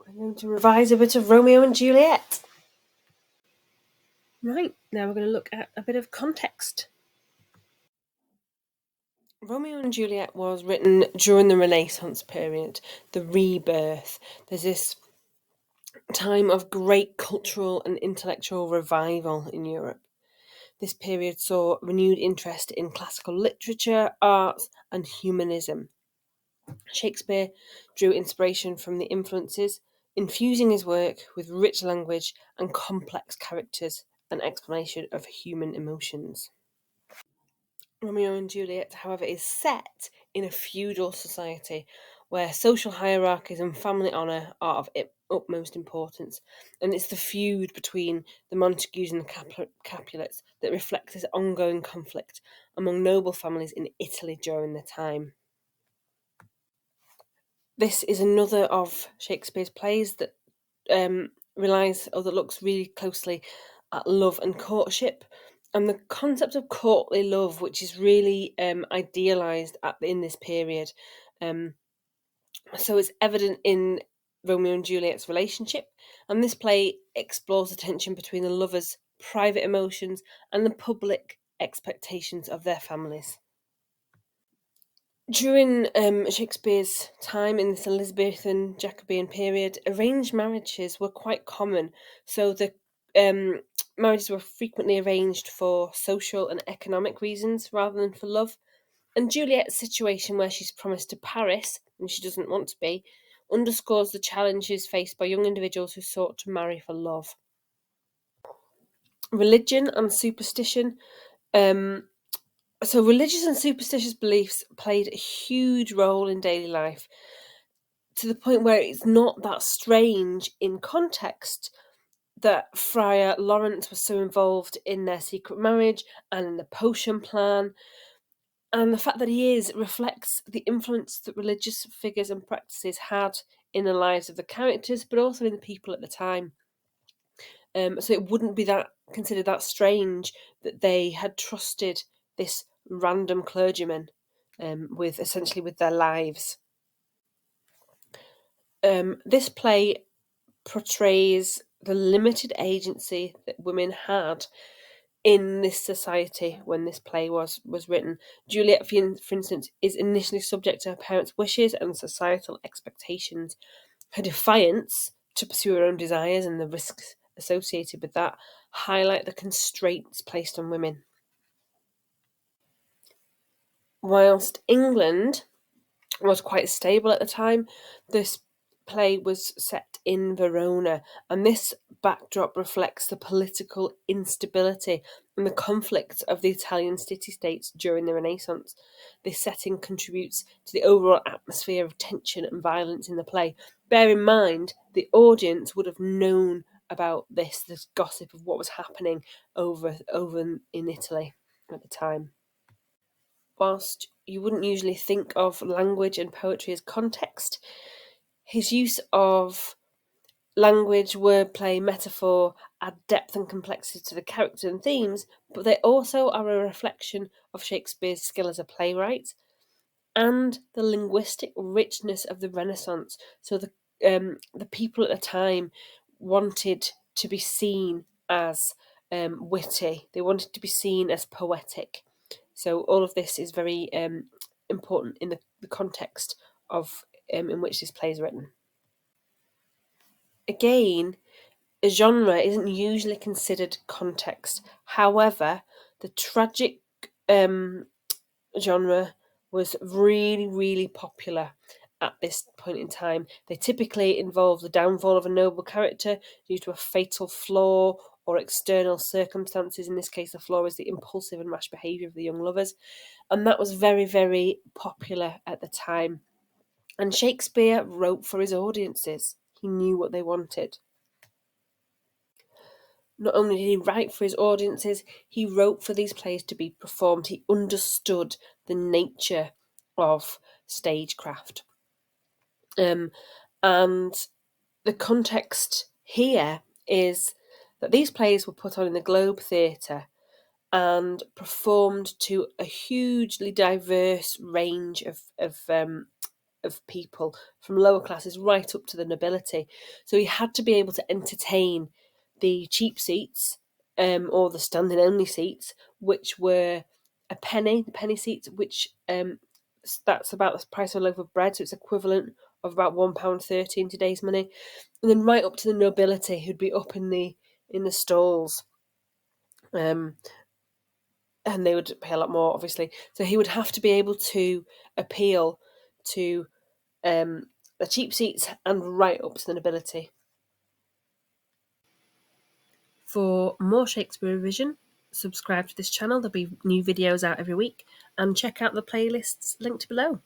I'm going to revise a bit of Romeo and Juliet. Right, now we're going to look at a bit of context. Romeo and Juliet was written during the Renaissance period, the rebirth. There's this time of great cultural and intellectual revival in Europe. This period saw renewed interest in classical literature, arts, and humanism. Shakespeare drew inspiration from the influences, infusing his work with rich language and complex characters and explanation of human emotions. Romeo and Juliet, however, is set in a feudal society where social hierarchies and family honour are of utmost importance, and it's the feud between the Montagues and the Capulets that reflects this ongoing conflict among noble families in Italy during the time. This is another of Shakespeare's plays that relies or that looks really closely at love and courtship, and the concept of courtly love, which is really idealised in this period. So it's evident in Romeo and Juliet's relationship, and this play explores the tension between the lovers' private emotions and the public expectations of their families. During Shakespeare's time in this Elizabethan Jacobean period, arranged marriages were quite common. So the marriages were frequently arranged for social and economic reasons rather than for love. And Juliet's situation, where she's promised to Paris and she doesn't want to be, underscores the challenges faced by young individuals who sought to marry for love. Religion and superstition. So religious and superstitious beliefs played a huge role in daily life, to the point where it's not that strange in context that Friar Lawrence was so involved in their secret marriage and in the potion plan. And the fact that he is reflects the influence that religious figures and practices had in the lives of the characters, but also in the people at the time. So it wouldn't be that considered that strange that they had trusted this random clergyman with their lives. This play portrays the limited agency that women had in this society when this play was written. Juliet, for instance, is initially subject to her parents' wishes and societal expectations. Her defiance to pursue her own desires and the risks associated with that highlight the constraints placed on women. Whilst England was quite stable at the time, this play was set in Verona, and this backdrop reflects the political instability and the conflicts of the Italian city-states during the Renaissance. This setting contributes to the overall atmosphere of tension and violence in the play. Bear in mind, the audience would have known about this gossip of what was happening over in Italy at the time. Whilst you wouldn't usually think of language and poetry as context, his use of language, wordplay, metaphor add depth and complexity to the characters and themes, but they also are a reflection of Shakespeare's skill as a playwright and the linguistic richness of the Renaissance. So the people at the time wanted to be seen as witty. They wanted to be seen as poetic. So all of this is very important in the context of in which this play is written. Again, a genre isn't usually considered context. However, the tragic genre was really, really popular at this point in time. They typically involve the downfall of a noble character due to a fatal flaw or external circumstances. In this case, the flaw is the impulsive and rash behaviour of the young lovers. And that was very, very popular at the time. And Shakespeare wrote for his audiences. He knew what they wanted. Not only did he write for his audiences, he wrote for these plays to be performed. He understood the nature of stagecraft. And the context here is that these plays were put on in the Globe Theatre and performed to a hugely diverse range of of people from lower classes right up to the nobility. So he had to be able to entertain the cheap seats, or the standing only seats, which were the penny seats, which that's about the price of a loaf of bread, so it's equivalent of about £1.30 in today's money, and then right up to the nobility who'd be up in the stalls, and they would pay a lot more, obviously. So he would have to be able to appeal to the cheap seats and right up to the nobility. For more Shakespeare revision, subscribe to this channel. There'll be new videos out every week, and check out the playlists linked below.